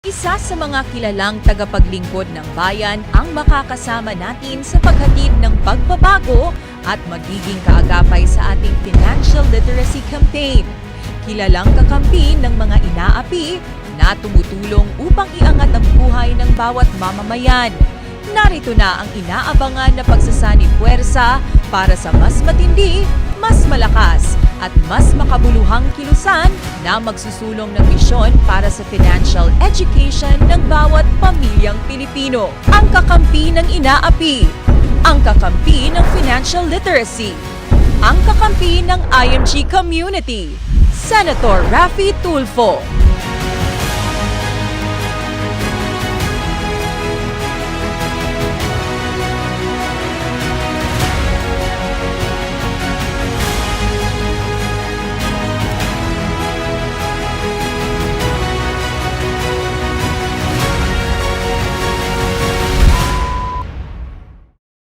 Isa sa mga kilalang tagapaglingkod ng bayan ang makakasama natin sa paghatid ng pagbabago at magiging kaagapay sa ating financial literacy campaign. Kilalang kakampi ng mga inaapi na tumutulong upang iangat ang buhay ng bawat mamamayan. Narito na ang inaabangan na pagsasanib puwersa para sa mas matindi, mas malakas at mas makabuluhang kilusan na magsusulong ng misyon para sa financial education ng bawat pamilyang Pilipino. Ang kakampi ng inaapi, ang kakampi ng financial literacy, ang kakampi ng IMG community, Senator Raffy Tulfo.